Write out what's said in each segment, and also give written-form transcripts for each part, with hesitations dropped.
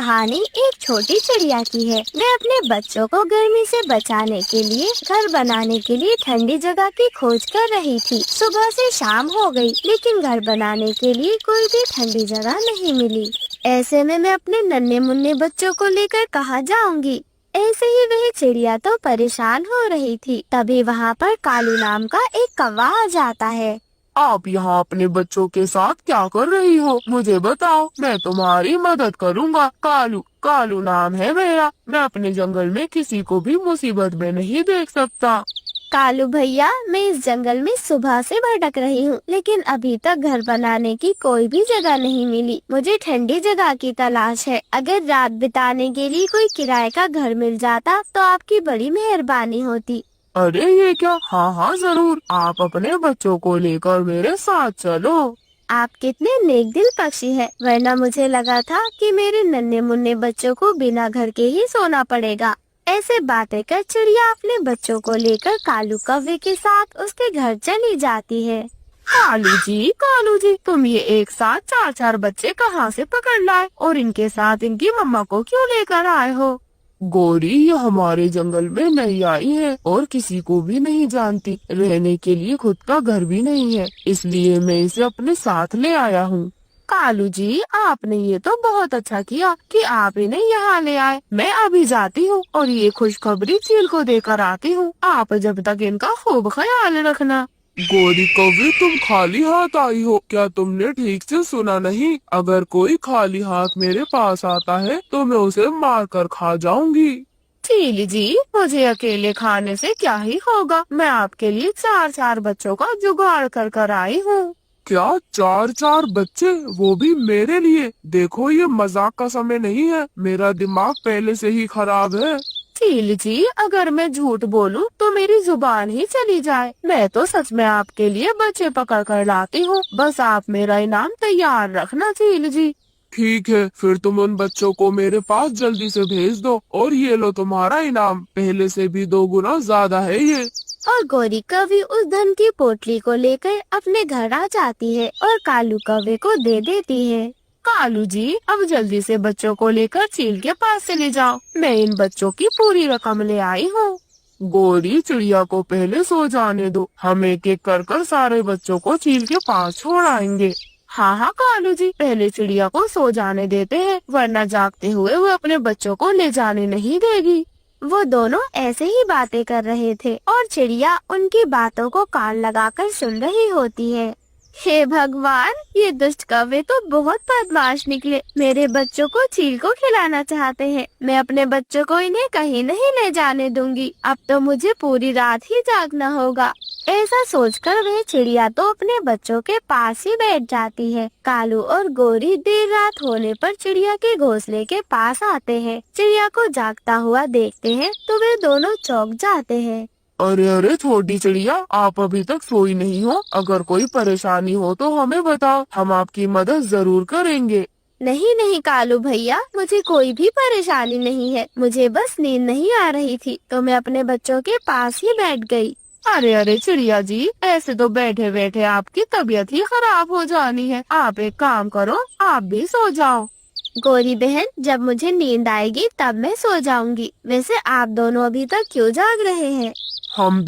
कहानी एक छोटी चिड़िया की है। वह अपने बच्चों को गर्मी से बचाने के लिए घर बनाने के लिए ठंडी जगह की खोज कर रही थी। सुबह से शाम हो गई, लेकिन घर बनाने के लिए कोई भी ठंडी जगह नहीं मिली। ऐसे में मैं अपने नन्हे मुन्ने बच्चों को लेकर कहाँ जाऊंगी। ऐसे ही वह चिड़िया तो परेशान हो रही थी। तभी वहाँ पर कालू नाम का एक कौवा आ जाता है। आप यहाँ अपने बच्चों के साथ क्या कर रही हो? मुझे बताओ, मैं तुम्हारी मदद करूँगा। कालू कालू नाम है मेरा। मैं अपने जंगल में किसी को भी मुसीबत में नहीं देख सकता। कालू भैया, मैं इस जंगल में सुबह से भटक रही हूँ, लेकिन अभी तक घर बनाने की कोई भी जगह नहीं मिली। मुझे ठंडी जगह की तलाश है। अगर रात बिताने के लिए कोई किराए का घर मिल जाता तो आपकी बड़ी मेहरबानी होती। अरे ये क्या? हाँ हाँ जरूर, आप अपने बच्चों को लेकर मेरे साथ चलो। आप कितने नेक दिल पक्षी है, वरना मुझे लगा था कि मेरे नन्हे मुन्ने बच्चों को बिना घर के ही सोना पड़ेगा। ऐसे बातें कर चिड़िया अपने बच्चों को लेकर कालू कौवे के साथ उसके घर चली जाती है। कालू जी, तुम ये एक साथ चार चार बच्चे कहाँ से पकड़ लाए और इनके साथ इनकी मम्मा को क्यों लेकर आए हो? गोरी, ये हमारे जंगल में नई आई है और किसी को भी नहीं जानती। रहने के लिए खुद का घर भी नहीं है, इसलिए मैं इसे अपने साथ ले आया हूँ। कालू जी, आपने ये तो बहुत अच्छा किया कि आप इन्हें यहाँ ले आए। मैं अभी जाती हूँ और ये खुशखबरी चील को देकर आती हूँ। आप जब तक इनका खूब ख्याल रखना। गोरी कौवे, तुम खाली हाथ आई हो क्या? तुमने ठीक से सुना नहीं? अगर कोई खाली हाथ मेरे पास आता है तो मैं उसे मार कर खा जाऊंगी। चील जी, मुझे अकेले खाने से क्या ही होगा। मैं आपके लिए चार चार बच्चों का जुगाड़ कर कर आई हूँ। क्या चार चार बच्चे, वो भी मेरे लिए? देखो, ये मजाक का समय नहीं है। मेरा दिमाग पहले से ही खराब है। चील जी, अगर मैं झूठ बोलूं तो मेरी जुबान ही चली जाए। मैं तो सच में आपके लिए बच्चे पकड़ कर लाती हूँ। बस आप मेरा इनाम तैयार रखना चील जी। ठीक है, फिर तुम उन बच्चों को मेरे पास जल्दी से भेज दो और ये लो तुम्हारा इनाम। पहले से भी 2 गुना ज्यादा है ये। और गोरी कौवी उस धन की पोटली को लेकर अपने घर आ जाती है और कालू कौवे को दे देती है। कालू जी, अब जल्दी से बच्चों को लेकर चील के पास चले जाओ। मैं इन बच्चों की पूरी रकम ले आई हूँ। गोरी, चिड़िया को पहले सो जाने दो। हम एक एक कर कर सारे बच्चों को चील के पास छोड़ आएंगे। हाँ हाँ कालू जी, पहले चिड़िया को सो जाने देते हैं, वरना जागते हुए वो अपने बच्चों को ले जाने नहीं देगी। वो दोनों ऐसे ही बातें कर रहे थे और चिड़िया उनकी बातों को कान लगाकर सुन रही होती है। हे भगवान, ये दुष्ट कौवे तो बहुत बदमाश निकले। मेरे बच्चों को चील को खिलाना चाहते हैं। मैं अपने बच्चों को इन्हें कहीं नहीं ले जाने दूंगी। अब तो मुझे पूरी रात ही जागना होगा। ऐसा सोचकर वह चिड़िया तो अपने बच्चों के पास ही बैठ जाती है। कालू और गोरी देर रात होने पर चिड़िया के घोंसले के पास आते हैं। चिड़िया को जागता हुआ देखते हैं तो वे दोनों चौंक जाते हैं। अरे अरे छोटी चिड़िया, आप अभी तक सोई नहीं हो? अगर कोई परेशानी हो तो हमें बताओ, हम आपकी मदद जरूर करेंगे। नहीं नहीं कालू भैया, मुझे कोई भी परेशानी नहीं है। मुझे बस नींद नहीं आ रही थी तो मैं अपने बच्चों के पास ही बैठ गई। अरे अरे चिड़िया जी, ऐसे तो बैठे बैठे आपकी तबीयत ही खराब हो जानी है। आप एक काम करो, आप भी सो जाओ। गोरी बहन, जब मुझे नींद आएगी तब मैं सो जाऊंगी। वैसे आप दोनों अभी तक क्यों जाग रहे हैं? हम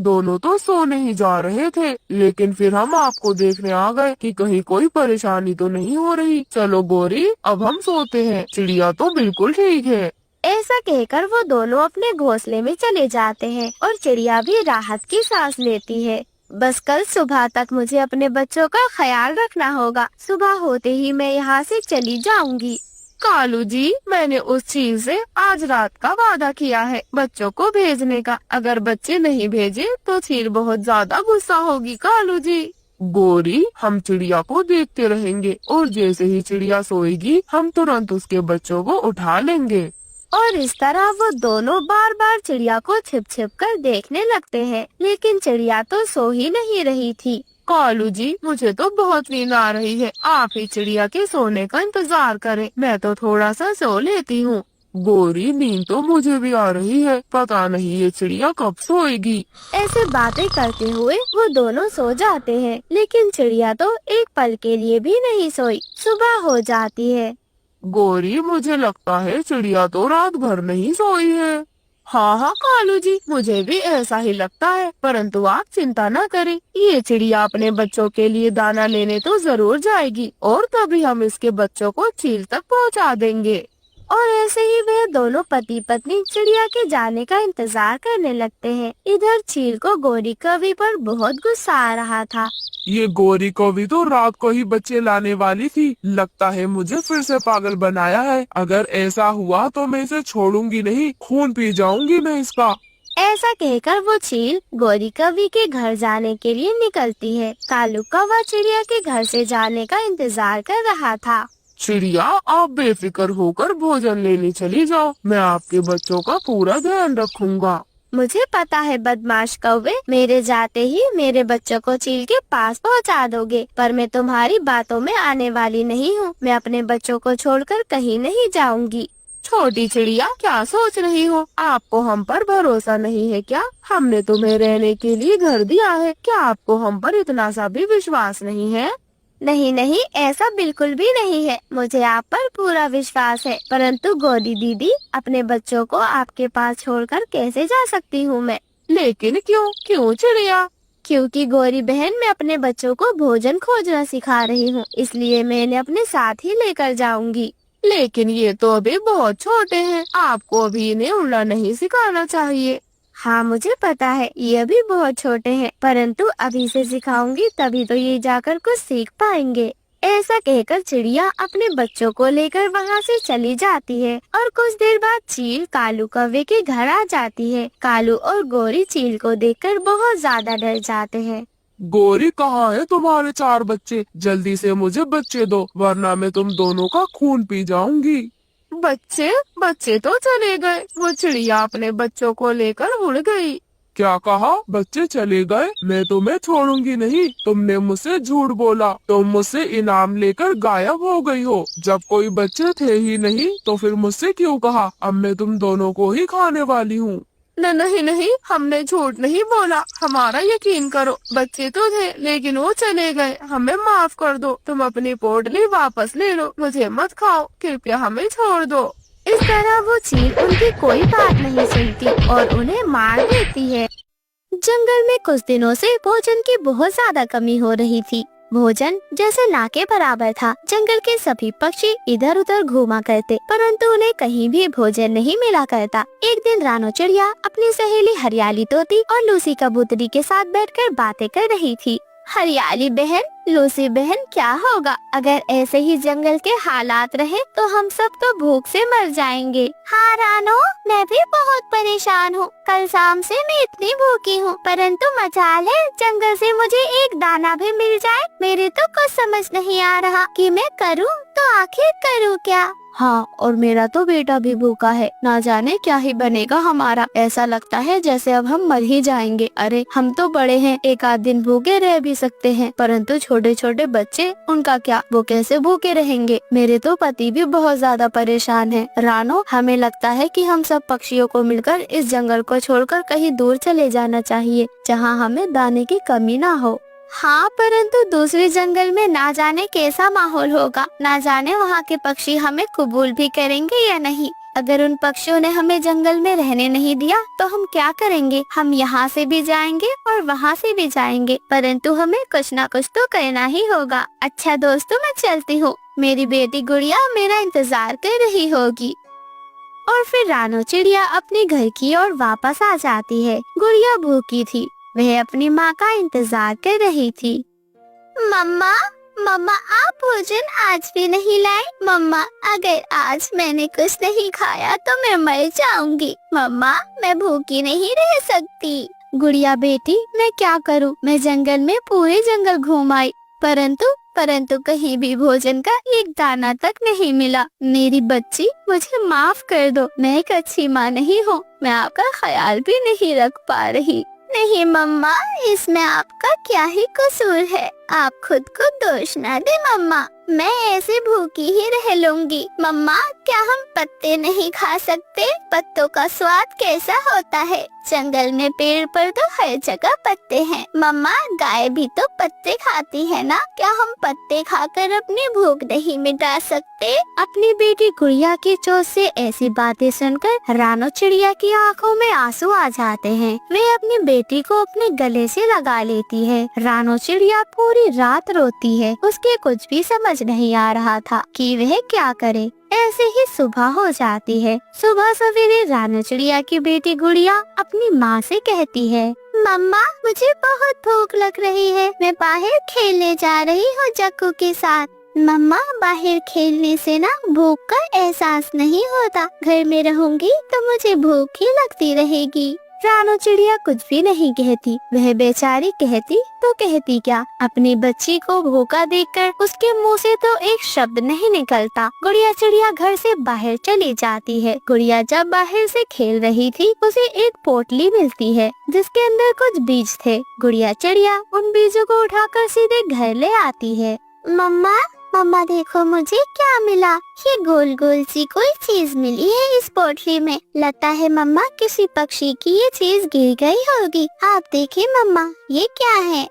दोनों तो सोने ही जा रहे थे, लेकिन फिर हम आपको देखने आ गए कि कहीं कोई परेशानी तो नहीं हो रही। चलो गोरी, अब हम सोते हैं। चिड़िया तो बिल्कुल ठीक है। ऐसा कहकर वो दोनों अपने घोंसले में चले जाते हैं और चिड़िया भी राहत की सांस लेती है। बस कल सुबह तक मुझे अपने बच्चों का ख्याल रखना होगा। सुबह होते ही मैं यहाँ से चली जाऊंगी। कालू जी, मैंने उस चील से आज रात का वादा किया है बच्चों को भेजने का। अगर बच्चे नहीं भेजे तो चील बहुत ज्यादा गुस्सा होगी। कालू जी। गोरी, हम चिड़िया को देखते रहेंगे और जैसे ही चिड़िया सोएगी हम तुरंत उसके बच्चों को उठा लेंगे। और इस तरह वो दोनों बार बार चिड़िया को छिप छिप कर देखने लगते हैं, लेकिन चिड़िया तो सो ही नहीं रही थी। कालू जी, मुझे तो बहुत नींद आ रही है। आप ही चिड़िया के सोने का इंतजार करें, मैं तो थोड़ा सा सो लेती हूँ। गोरी, नींद तो मुझे भी आ रही है। पता नहीं ये चिड़िया कब सोएगी। ऐसे बातें करते हुए वो दोनों सो जाते हैं, लेकिन चिड़िया तो एक पल के लिए भी नहीं सोई। सुबह हो जाती है। गोरी, मुझे लगता है चिड़िया तो रात भर नहीं सोई है। हाँ हाँ कालू जी, मुझे भी ऐसा ही लगता है, परंतु आप चिंता न करें, ये चिड़िया अपने बच्चों के लिए दाना लेने तो जरूर जाएगी और तभी हम इसके बच्चों को चील तक पहुंचा देंगे। और ऐसे ही वे दोनों पति पत्नी चिड़िया के जाने का इंतजार करने लगते हैं। इधर चील को गोरी कवि पर बहुत गुस्सा आ रहा था। ये गोरी कौवी तो रात को ही बच्चे लाने वाली थी, लगता है मुझे फिर से पागल बनाया है। अगर ऐसा हुआ तो मैं इसे छोड़ूंगी नहीं, खून पी जाऊंगी मैं इसका। ऐसा कहकर वो चील गोरी कवि के घर जाने के लिए निकलती है। कालू कौवा चिड़िया के घर से जाने का इंतजार कर रहा था। चिड़िया, आप बेफिक्र होकर भोजन लेने चली जाओ, मैं आपके बच्चों का पूरा ध्यान रखूंगा। मुझे पता है बदमाश कौवे, मेरे जाते ही मेरे बच्चों को चील के पास पहुंचा दोगे, पर मैं तुम्हारी बातों में आने वाली नहीं हूँ। मैं अपने बच्चों को छोड़कर कहीं नहीं जाऊंगी। छोटी चिड़िया, क्या सोच रही हो? आपको हम पर भरोसा नहीं है क्या? हमने तुम्हें रहने के लिए घर दिया है, क्या आपको हम पर इतना सा भी विश्वास नहीं है? नहीं नहीं, ऐसा बिल्कुल भी नहीं है, मुझे आप पर पूरा विश्वास है। परंतु गोरी दीदी, अपने बच्चों को आपके पास छोड़कर कैसे जा सकती हूँ मैं? लेकिन क्यों चिड़िया? क्योंकि गोरी बहन, मैं अपने बच्चों को भोजन खोजना सिखा रही हूँ, इसलिए मैं इन्हें अपने साथ ही लेकर जाऊंगी। लेकिन ये तो अभी बहुत छोटे हैं, आपको अभी इन्हें उड़ना नहीं सिखाना चाहिए। हाँ मुझे पता है, ये अभी बहुत छोटे हैं, परंतु अभी से सिखाऊंगी तभी तो ये जाकर कुछ सीख पाएंगे। ऐसा कहकर चिड़िया अपने बच्चों को लेकर वहाँ से चली जाती है और कुछ देर बाद चील कालू कौवे के घर आ जाती है। कालू और गोरी चील को देखकर बहुत ज्यादा डर जाते हैं। गोरी, कहाँ है तुम्हारे 4 बच्चे? जल्दी से मुझे बच्चे दो, वरना मैं तुम दोनों का खून पी जाऊंगी। बच्चे तो चले गए, वो चिड़िया अपने बच्चों को लेकर उड़ गई। क्या कहा? बच्चे चले गए? मैं तुम्हें छोड़ूंगी नहीं। तुमने मुझसे झूठ बोला, तुम मुझसे इनाम लेकर गायब हो गई हो। जब कोई बच्चे थे ही नहीं तो फिर मुझसे क्यों कहा? अब मैं तुम दोनों को ही खाने वाली हूँ। नहीं, हमने झूठ नहीं बोला, हमारा यकीन करो, बच्चे तो थे लेकिन वो चले गए, हमें माफ कर दो, तुम अपनी पोटली वापस ले लो, मुझे मत खाओ, कृपया हमें छोड़ दो। इस तरह वो चील उनकी कोई बात नहीं सुनती और उन्हें मार देती है। जंगल में कुछ दिनों से भोजन की बहुत ज्यादा कमी हो रही थी। भोजन जैसे ना के बराबर था। जंगल के सभी पक्षी इधर उधर घूमा करते, परंतु उन्हें कहीं भी भोजन नहीं मिला करता। एक दिन रानो चिड़िया अपनी सहेली हरियाली तोती और लूसी कबूतरी के साथ बैठकर बातें कर रही थी। हरियाली बहन, लूसी बहन, क्या होगा अगर ऐसे ही जंगल के हालात रहे तो हम सब तो भूख से मर जाएंगे। हाँ रानो, मैं भी बहुत परेशान हूँ। कल शाम से मैं इतनी भूखी हूँ, परंतु मजाल है जंगल से मुझे एक दाना भी मिल जाए। मेरे तो कुछ समझ नहीं आ रहा कि मैं करूँ तो आखिर करूँ क्या। हाँ, और मेरा तो बेटा भी भूखा है, ना जाने क्या ही बनेगा हमारा। ऐसा लगता है जैसे अब हम मर ही जाएंगे। अरे हम तो बड़े हैं, एक आध दिन भूखे रह भी सकते हैं, परंतु छोटे छोटे बच्चे, उनका क्या, वो कैसे भूखे रहेंगे। मेरे तो पति भी बहुत ज्यादा परेशान है। रानो, हमें लगता है कि हम सब पक्षियों को मिलकर इस जंगल को छोड़कर कहीं दूर चले जाना चाहिए, जहाँ हमें दाने की कमी ना हो। हाँ, परंतु दूसरे जंगल में ना जाने कैसा माहौल होगा, ना जाने वहाँ के पक्षी हमें कबूल भी करेंगे या नहीं। अगर उन पक्षियों ने हमें जंगल में रहने नहीं दिया तो हम क्या करेंगे? हम यहाँ से भी जाएंगे और वहाँ से भी जाएंगे, परंतु हमें कुछ ना कुछ तो करना ही होगा। अच्छा दोस्तों, मैं चलती हूँ, मेरी बेटी गुड़िया मेरा इंतजार कर रही होगी। और फिर रानो चिड़िया अपने घर की ओर वापस आ जाती है। गुड़िया भूखी थी, वह अपनी माँ का इंतजार कर रही थी। मम्मा, मम्मा, आप भोजन आज भी नहीं लाए? मम्मा, अगर आज मैंने कुछ नहीं खाया तो मैं मर जाऊंगी। मम्मा, मैं भूखी नहीं रह सकती। गुड़िया बेटी, मैं क्या करूँ? मैं जंगल में पूरे जंगल घूम आई, परंतु कहीं भी भोजन का एक दाना तक नहीं मिला। मेरी बच्ची, मुझे माफ कर दो, मैं एक अच्छी माँ नहीं हूँ, मैं आपका ख्याल भी नहीं रख पा रही। नहीं मम्मा, इसमें आपका क्या ही कसूर है? आप खुद को दोष ना दे मम्मा। मैं ऐसे भूखी ही रह लूंगी। मम्मा, क्या हम पत्ते नहीं खा सकते? पत्तों का स्वाद कैसा होता है? जंगल में पेड़ पर तो हर जगह पत्ते हैं। मम्मा, गाय भी तो पत्ते खाती है ना? क्या हम पत्ते खाकर अपनी भूख नहीं मिटा सकते? अपनी बेटी गुड़िया की चोट से ऐसी बातें सुनकर रानो चिड़िया की आंखों में आंसू आ जाते हैं। वे अपनी बेटी को अपने गले से लगा लेती है। रानो चिड़िया पूरी रात रोती है। उसके कुछ भी समझ नहीं आ रहा था कि वह क्या करे। ऐसे ही सुबह हो जाती है। सुबह सवेरे रानो चिड़िया की बेटी गुड़िया अपनी माँ से कहती है, मम्मा, मुझे बहुत भूख लग रही है। मैं बाहर खेलने जा रही हूँ जक्कू के साथ। मम्मा, बाहर खेलने से ना भूख का एहसास नहीं होता। घर में रहूंगी तो मुझे भूख ही लगती रहेगी। रानो चिड़िया कुछ भी नहीं कहती। वह बेचारी कहती तो कहती क्या, अपनी बच्ची को भूखा देखकर उसके मुंह से तो एक शब्द नहीं निकलता। गुड़िया चिड़िया घर से बाहर चली जाती है। गुड़िया जब बाहर से खेल रही थी, उसे एक पोटली मिलती है जिसके अंदर कुछ बीज थे। गुड़िया चिड़िया उन बीजों को उठाकर सीधे घर ले आती है। मम्मा, मम्मा देखो मुझे क्या मिला। ये गोल गोल सी कोई चीज मिली है इस पोटली में। लगता है मम्मा किसी पक्षी की ये चीज गिर गई होगी। आप देखिए मम्मा, ये क्या है?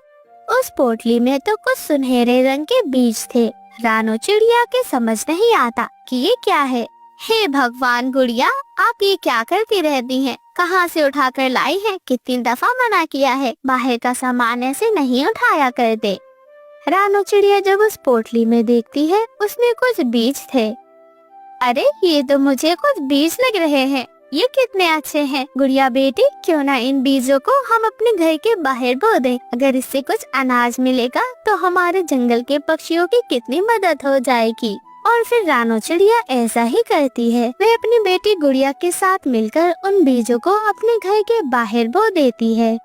उस पोटली में तो कुछ सुनहरे रंग के बीज थे। रानो चिड़िया के समझ नहीं आता कि ये क्या है। हे भगवान गुड़िया, आप ये क्या करती रहती हैं? कहाँ से उठा कर लाई है? कितनी दफा मना किया है, बाहर का सामान ऐसे नहीं उठाया करते। रानो चिड़िया जब उस पोटली में देखती है, उसमें कुछ बीज थे। अरे, ये तो मुझे कुछ बीज लग रहे हैं। ये कितने अच्छे हैं। गुड़िया बेटी, क्यों ना इन बीजों को हम अपने घर के बाहर बो दें। अगर इससे कुछ अनाज मिलेगा तो हमारे जंगल के पक्षियों की कितनी मदद हो जाएगी। और फिर रानो चिड़िया ऐसा ही करती है। वह अपनी बेटी गुड़िया के साथ मिलकर उन बीजों को अपने घर के बाहर बो देती है।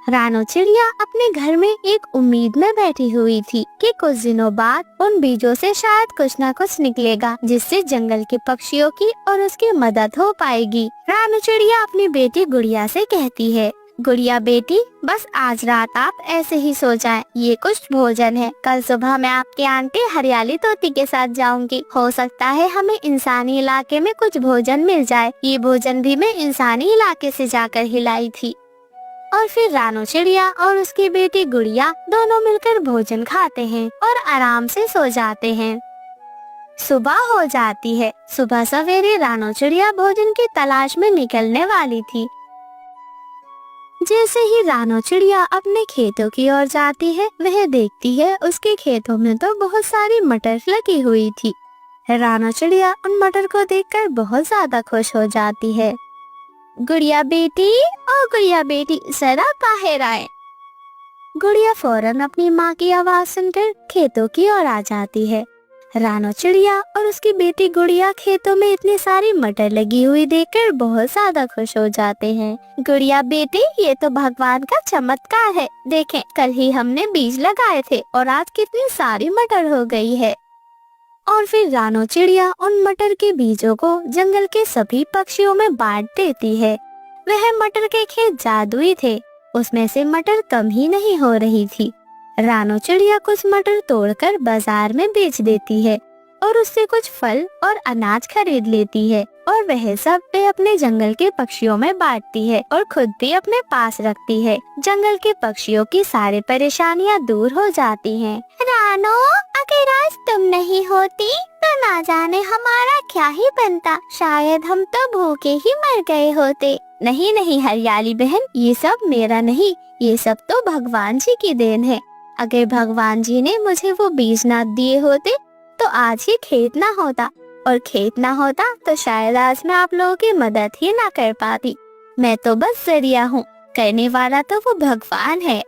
रानो चिड़िया अपने घर में एक उम्मीद में बैठी हुई थी कि कुछ दिनों बाद उन बीजों से शायद कुछ न कुछ निकलेगा, जिससे जंगल के पक्षियों की और उसकी मदद हो पाएगी। रानो चिड़िया अपनी बेटी गुड़िया से कहती है, गुड़िया बेटी, बस आज रात आप ऐसे ही सो जाएं। ये कुछ भोजन है। कल सुबह मैं आपके आंटी हरियाली तोती के साथ जाऊंगी। हो सकता है हमें इंसानी इलाके में कुछ भोजन मिल जाए। ये भोजन भी मैं इंसानी इलाके से जाकर ही लाई थी। और फिर रानो चिड़िया और उसकी बेटी गुड़िया दोनों मिलकर भोजन खाते हैं और आराम से सो जाते हैं। सुबह हो जाती है। सुबह सवेरे रानो चिड़िया भोजन की तलाश में निकलने वाली थी। जैसे ही रानो चिड़िया अपने खेतों की ओर जाती है, वह देखती है उसके खेतों में तो बहुत सारी मटर लगी हुई थी। रानो चिड़िया उन मटर को देखकर बहुत ज्यादा खुश हो जाती है। गुड़िया बेटी, ओ गुड़िया बेटी, जरा बाहर आए। गुड़िया फौरन अपनी माँ की आवाज सुनकर खेतों की ओर आ जाती है। रानो चिड़िया और उसकी बेटी गुड़िया खेतों में इतनी सारी मटर लगी हुई देखकर बहुत ज्यादा खुश हो जाते हैं। गुड़िया बेटी, ये तो भगवान का चमत्कार है। देखें, कल ही हमने बीज लगाए थे और आज कितनी सारी मटर हो गई है। और फिर रानो चिड़िया उन मटर के बीजों को जंगल के सभी पक्षियों में बांट देती है। वह मटर के खेत जादुई थे। उसमें से मटर कम ही नहीं हो रही थी। रानो चिड़िया कुछ मटर तोड़कर बाजार में बेच देती है और उससे कुछ फल और अनाज खरीद लेती है और वह सब वे अपने जंगल के पक्षियों में बांटती है और खुद भी अपने पास रखती है। जंगल के पक्षियों की सारी परेशानियां दूर हो जाती हैं। रानो, अगर आज तुम नहीं होती तो ना जाने हमारा क्या ही बनता। शायद हम तो भूखे ही मर गए होते। नहीं नहीं हरियाली बहन, ये सब मेरा नहीं, ये सब तो भगवान जी की देन है। अगर भगवान जी ने मुझे वो बीज ना दिए होते तो आज ये खेत ना होता, और खेत ना होता तो शायद आज मैं आप लोगों की मदद ही ना कर पाती। मैं तो बस जरिया हूँ, करने वाला तो वो भगवान है।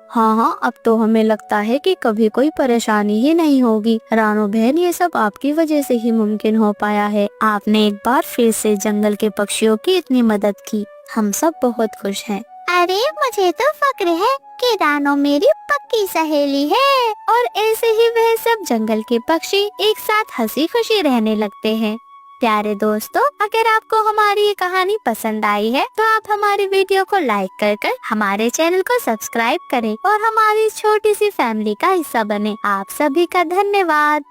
हाँ, अब तो हमें लगता है कि कभी कोई परेशानी ही नहीं होगी। रानो बहन, ये सब आपकी वजह से ही मुमकिन हो पाया है। आपने एक बार फिर से जंगल के पक्षियों की इतनी मदद की। हम सब बहुत खुश हैं। अरे, मुझे तो फक्र है कि रानो मेरी पक्की सहेली है। और ऐसे ही वह सब जंगल के पक्षी एक साथ हंसी खुशी रहने लगते हैं। प्यारे दोस्तों, अगर आपको हमारी ये कहानी पसंद आई है तो आप हमारी वीडियो को लाइक कर हमारे चैनल को सब्सक्राइब करें और हमारी छोटी सी फैमिली का हिस्सा बने। आप सभी का धन्यवाद।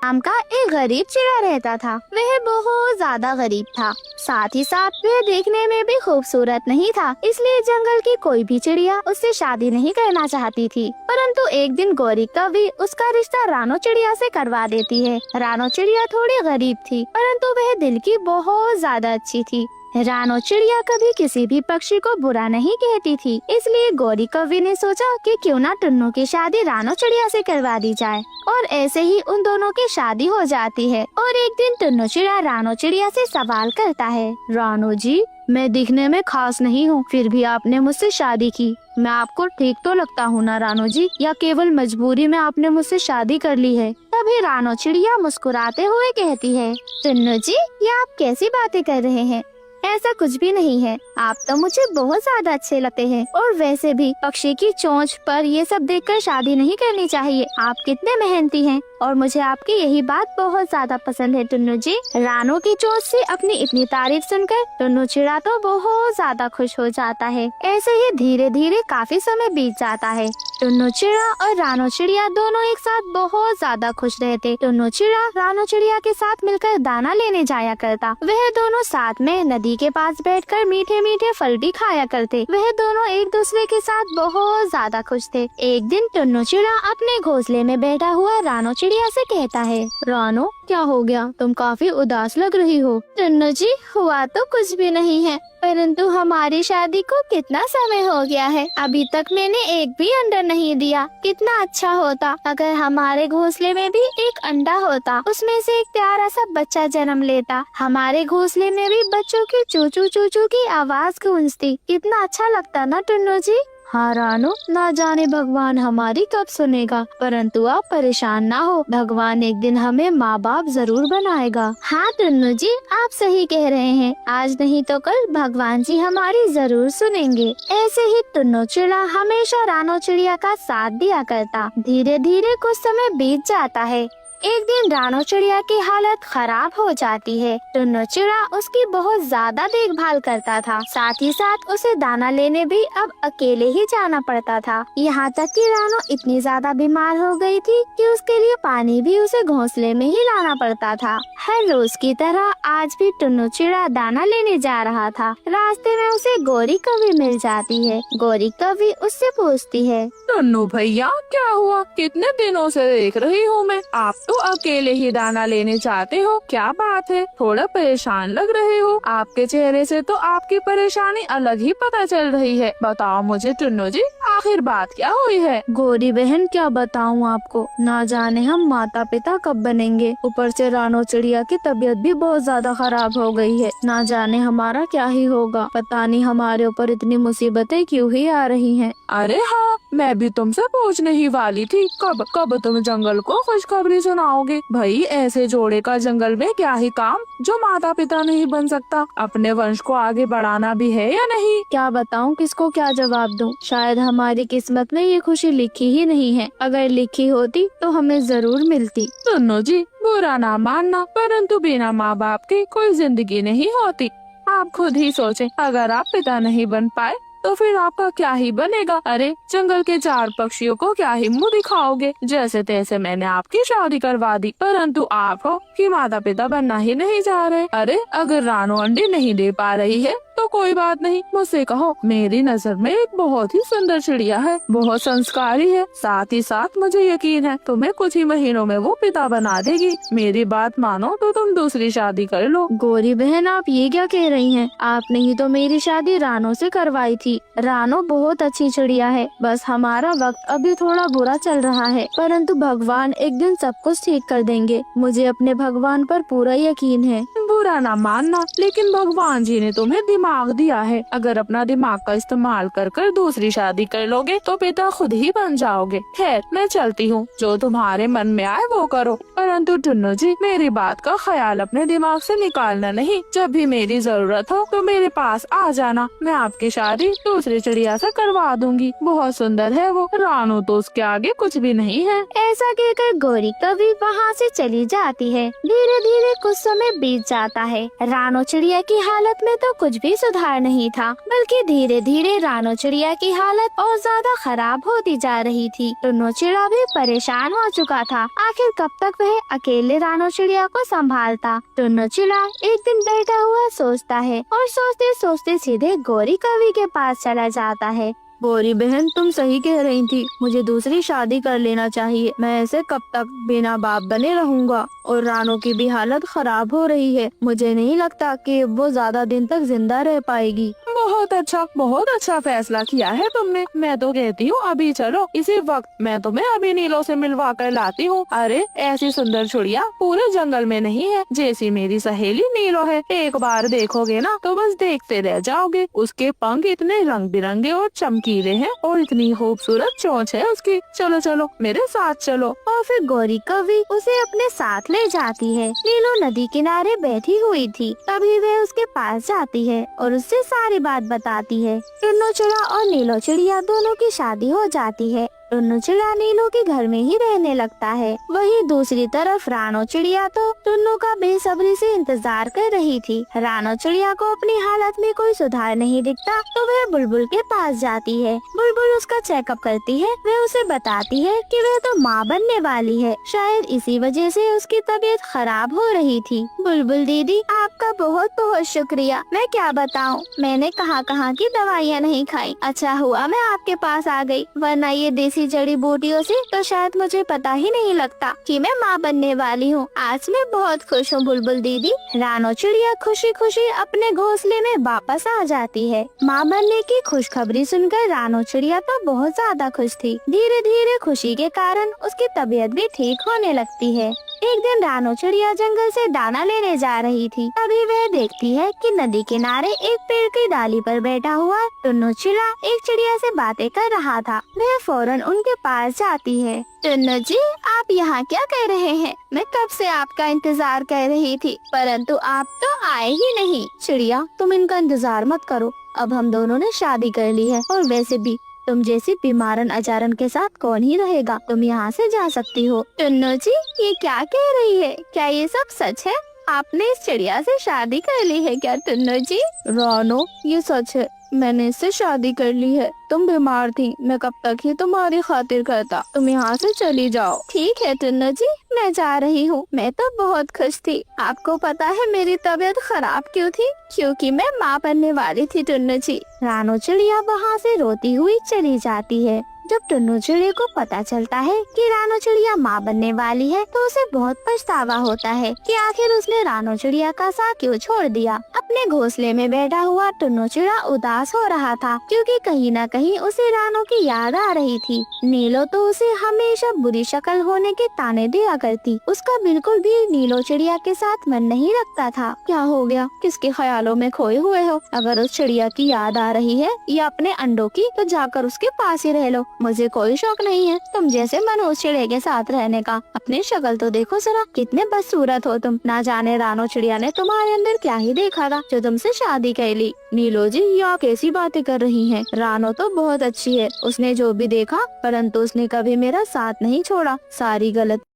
आम का एक गरीब चिड़ा रहता था। वह बहुत ज्यादा गरीब था, साथ ही साथ वह देखने में भी खूबसूरत नहीं था, इसलिए जंगल की कोई भी चिड़िया उससे शादी नहीं करना चाहती थी। परंतु एक दिन गौरी कवि उसका रिश्ता रानो चिड़िया से करवा देती है। रानो चिड़िया थोड़ी गरीब थी, परंतु वह दिल की बहुत ज्यादा अच्छी थी। रानो चिड़िया कभी किसी भी पक्षी को बुरा नहीं कहती थी, इसलिए गौरी कवि ने सोचा कि क्यों ना टुन्नू की शादी रानो चिड़िया से करवा दी जाए। और ऐसे ही उन दोनों की शादी हो जाती है। और एक दिन टुन्नू चिड़िया रानो चिड़िया से सवाल करता है, रानो जी, मैं दिखने में खास नहीं हूँ, फिर भी आपने मुझसे शादी की। मैं आपको ठीक तो लगता हूँ ना रानो जी, या केवल मजबूरी में आपने मुझसे शादी कर ली है? तभी रानो चिड़िया मुस्कुराते हुए कहती है, टुन्नू जी, ये आप कैसी बातें कर रहे हैं? ऐसा कुछ भी नहीं है, आप तो मुझे बहुत ज्यादा अच्छे लगते हैं। और वैसे भी पक्षी की चोंच पर ये सब देखकर शादी नहीं करनी चाहिए। आप कितने मेहनती हैं और मुझे आपकी यही बात बहुत ज्यादा पसंद है टुन्नू जी। रानो की चोंच से अपनी इतनी तारीफ सुनकर टुन्नू चिड़ा तो बहुत ज्यादा खुश हो जाता है। ऐसे ही धीरे धीरे काफी समय बीत जाता है। टुन्नू चिड़ा और रानो चिड़िया दोनों एक साथ बहुत ज्यादा खुश रहते। टुन्नू चिड़ा रानो चिड़िया के साथ मिलकर दाना लेने जाया करता। वह दोनों साथ में नदी के पास बैठकर मीठे मीठे फल भी खाया करते। वह दोनों एक दूसरे के साथ बहुत ज्यादा खुश थे। एक दिन टुन्नू चिड़ा अपने घोंसले में बैठा हुआ रानो चिड़िया से कहता है, रानो, क्या हो गया? तुम काफी उदास लग रही हो। टुन्नू जी, हुआ तो कुछ भी नहीं है, परंतु हमारी शादी को कितना समय हो गया है, अभी तक मैंने एक भी अंडा नहीं दिया। कितना अच्छा होता अगर हमारे घोंसले में भी एक अंडा होता, उसमें से एक प्यारा सा बच्चा जन्म लेता। हमारे घोंसले में भी बच्चों की चूचू चूचू की आवाज गूंजती। कितना अच्छा लगता ना टुन्नू जी? हाँ रानो, ना जाने भगवान हमारी कब सुनेगा, परंतु आप परेशान ना हो, भगवान एक दिन हमें माँ बाप जरूर बनाएगा। हाँ टुन्नू जी, आप सही कह रहे हैं, आज नहीं तो कल भगवान जी हमारी जरूर सुनेंगे। ऐसे ही टुन्नू चिड़ा हमेशा रानो चिड़िया का साथ दिया करता। धीरे धीरे कुछ समय बीत जाता है। एक दिन रानो चिड़िया की हालत खराब हो जाती है। टुन्नू चिड़ा उसकी बहुत ज्यादा देखभाल करता था, साथ ही साथ उसे दाना लेने भी अब अकेले ही जाना पड़ता था। यहाँ तक कि रानो इतनी ज्यादा बीमार हो गई थी कि उसके लिए पानी भी उसे घोंसले में ही लाना पड़ता था। हर रोज की तरह आज भी टुन्नू चिड़ा दाना लेने जा रहा था। रास्ते में उसे गौरी कवि मिल जाती है। गौरी कवि उससे पूछती है, टुन्नू भैया, क्या हुआ? कितने दिनों से देख रही हूँ मैं, आप तो अकेले ही दाना लेने जाते हो, क्या बात है? थोड़ा परेशान लग रहे हो। आपके चेहरे से तो आपकी परेशानी अलग ही पता चल रही है। बताओ मुझे टुन्नू जी, आखिर बात क्या हुई है? गौरी बहन, क्या बताऊं आपको, ना जाने हम माता पिता कब बनेंगे। ऊपर से रानो चिड़िया की तबीयत भी बहुत ज्यादा खराब हो गई है। ना जाने हमारा क्या ही होगा। पता नहीं हमारे ऊपर इतनी मुसीबतें क्यों ही आ रही हैं। अरे हाँ, मैं भी तुमसे पूछने ही वाली थी, कब कब तुम जंगल को खुशखबरी सुनाओगे? भाई, ऐसे जोड़े का जंगल में क्या ही काम जो माता पिता नहीं बन सकता। अपने वंश को आगे बढ़ाना भी है या नहीं? क्या बताऊं, किसको क्या जवाब दूं। शायद हमारी किस्मत में ये खुशी लिखी ही नहीं है। अगर लिखी होती तो हमें जरूर मिलती। टुन्नू जी, बुरा ना मानना, परंतु बिना माँ बाप के कोई जिंदगी नहीं होती। आप खुद ही सोचें, अगर आप पिता नहीं बन पाए तो फिर आपका क्या ही बनेगा? अरे, जंगल के 4 पक्षियों को क्या ही मुँह दिखाओगे? जैसे तैसे मैंने आपकी शादी करवा दी, परंतु आप हो कि माता पिता बनना ही नहीं चाह रहे। अरे, अगर रानो अंडे नहीं दे पा रही है तो कोई बात नहीं, मुझसे कहो। मेरी नजर में एक बहुत ही सुंदर चिड़िया है, बहुत संस्कारी है, साथ ही साथ मुझे यकीन है तुम्हें कुछ ही महीनों में वो पिता बना देगी। मेरी बात मानो तो तुम दूसरी शादी कर लो। गौरी बहन, आप ये क्या कह रही हैं? आपने ही तो मेरी शादी रानो से करवाई थी। रानो बहुत अच्छी चिड़िया है, बस हमारा वक्त अभी थोड़ा बुरा चल रहा है, परंतु भगवान एक दिन सब कुछ ठीक कर देंगे। मुझे अपने भगवान पर पूरा यकीन है। बुरा ना मानना, लेकिन भगवान जी ने तुम्हें दिमाग दिमाग दिया है। अगर अपना दिमाग का इस्तेमाल कर कर दूसरी शादी कर लोगे तो पिता खुद ही बन जाओगे। खैर मैं चलती हूँ, जो तुम्हारे मन में आए वो करो, परंतु टुन्नू जी मेरी बात का ख्याल अपने दिमाग से निकालना नहीं। जब भी मेरी जरूरत हो तो मेरे पास आ जाना, मैं आपकी शादी दूसरी चिड़िया से करवा दूंगी। बहुत सुंदर है वो, रानू तो उसके आगे कुछ भी नहीं है। ऐसा कहकर गौरी कभी वहाँ से चली जाती है। धीरे धीरे कुछ समय बीत जाता है। रानो चिड़िया की हालत में तो कुछ भी सुधार नहीं था, बल्कि धीरे धीरे रानो चिड़िया की हालत और ज्यादा खराब होती जा रही थी। टुन्नू चिड़ा भी परेशान हो चुका था। आखिर कब तक वह अकेले रानो चिड़िया को संभालता। टुन्नू चिड़ा एक दिन बैठा हुआ सोचता है और सोचते सोचते सीधे गौरी कवि के पास चला जाता है। गौरी बहन तुम सही कह रही थी, मुझे दूसरी शादी कर लेना चाहिए। मैं ऐसे कब तक बिना बाप बने रहूंगा, और रानो की भी हालत खराब हो रही है। मुझे नहीं लगता कि वो ज्यादा दिन तक जिंदा रह पाएगी। बहुत अच्छा फैसला किया है तुमने। मैं तो कहती हूँ अभी चलो, इसी वक्त मैं तुम्हें अभी नीलो से मिलवा कर लाती हूँ। अरे ऐसी सुंदर चिड़िया पूरे जंगल में नहीं है जैसी मेरी सहेली नीलो है। एक बार देखोगे ना तो बस देखते रह जाओगे। उसके पंख इतने रंग बिरंगे और चमकीले हैं और इतनी खूबसूरत चोंच है उसकी। चलो चलो मेरे साथ चलो। और फिर गौरी कवि उसे अपने साथ ले जाती है। नीलो नदी किनारे बैठी हुई थी, तभी वह उसके पास जाती है और उससे सारी बात बताती है। टुन्नू चिड़ा और नीलो चिड़िया दोनों की शादी हो जाती है। टुन्नू चिड़ा नीलो के घर में ही रहने लगता है। वहीं दूसरी तरफ रानो चिड़िया तो टुन्नू का बेसब्री से इंतजार कर रही थी। रानो चिड़िया को अपनी हालत में कोई सुधार नहीं दिखता तो वह बुलबुल के पास जाती है। बुलबुल उसका चेकअप करती है। वह उसे बताती है कि वह तो माँ बनने वाली है, शायद इसी वजह से उसकी तबीयत खराब हो रही थी। बुलबुल दीदी आपका बहुत बहुत शुक्रिया। मैं क्या बताऊँ, मैंने कहाँ की दवाइयाँ नहीं खाई। अच्छा हुआ मैं आपके पास आ गई, वरना ये देसी जड़ी बूटियों से तो शायद मुझे पता ही नहीं लगता कि मैं माँ बनने वाली हूँ। आज मैं बहुत खुश हूँ बुलबुल दीदी। रानो चिड़िया खुशी खुशी अपने घोंसले में वापस आ जाती है। माँ बनने की खुशखबरी सुनकर रानो चिड़िया तो बहुत ज्यादा खुश थी। धीरे धीरे खुशी के कारण उसकी तबीयत भी ठीक होने लगती है। एक दिन रानो चिड़िया जंगल से दाना लेने जा रही थी। तभी वह देखती है कि नदी किनारे एक पेड़ की डाली पर बैठा हुआ टुन्नू चिड़ा एक चिड़िया से बातें कर रहा था। वह फौरन उनके पास जाती है। टुन्नू जी आप यहाँ क्या कर रहे हैं? मैं कब से आपका इंतजार कर रही थी, परंतु आप तो आए ही नहीं। चिड़िया तुम इनका इंतजार मत करो, अब हम दोनों ने शादी कर ली है, और वैसे भी तुम जैसी बीमारन अचारन के साथ कौन ही रहेगा। तुम यहाँ से जा सकती हो। टुन्नू जी ये क्या कह रही है? क्या ये सब सच है? आपने इस चिड़िया से शादी कर ली है क्या टुन्नू जी? रानो ये सच है, मैंने इससे शादी कर ली है। तुम बीमार थी, मैं कब तक ही तुम्हारी खातिर करता। तुम यहाँ से चली जाओ। ठीक है टुन्नू जी मैं जा रही हूँ। मैं तो बहुत खुश थी। आपको पता है मेरी तबीयत खराब क्यों थी? क्योंकि मैं माँ बनने वाली थी टुन्नू जी। रानो चिड़िया वहाँ से रोती हुई चली जाती है। जब टुन्नू चिड़िया को पता चलता है कि रानो चिड़िया माँ बनने वाली है तो उसे बहुत पछतावा होता है कि आखिर उसने रानो चिड़िया का साथ क्यों छोड़ दिया। अपने घोंसले में बैठा हुआ टुन्नू चिड़ा उदास हो रहा था क्योंकि कहीं न कहीं उसे रानो की याद आ रही थी। नीलो तो उसे हमेशा बुरी शक्ल होने के ताने दिया करती। उसका बिल्कुल भी नीलो चिड़िया के साथ मन नहीं लगता था। क्या हो गया, किसके ख्यालों में खोए हुए हो? अगर उस चिड़िया की याद आ रही है या अपने अंडों की तो जाकर उसके पास ही रह लो। मुझे कोई शौक नहीं है तुम जैसे मनोज चिड़िया के साथ रहने का। अपनी शक्ल तो देखो जरा, कितने बदसूरत हो तुम। ना जाने रानो चिड़िया ने तुम्हारे अंदर क्या ही देखा था जो तुमसे शादी कर ली। नीलो जी ये आप कैसी बातें कर रही हैं? रानो तो बहुत अच्छी है, उसने जो भी देखा परंतु उसने कभी मेरा साथ नहीं छोड़ा। सारी गलत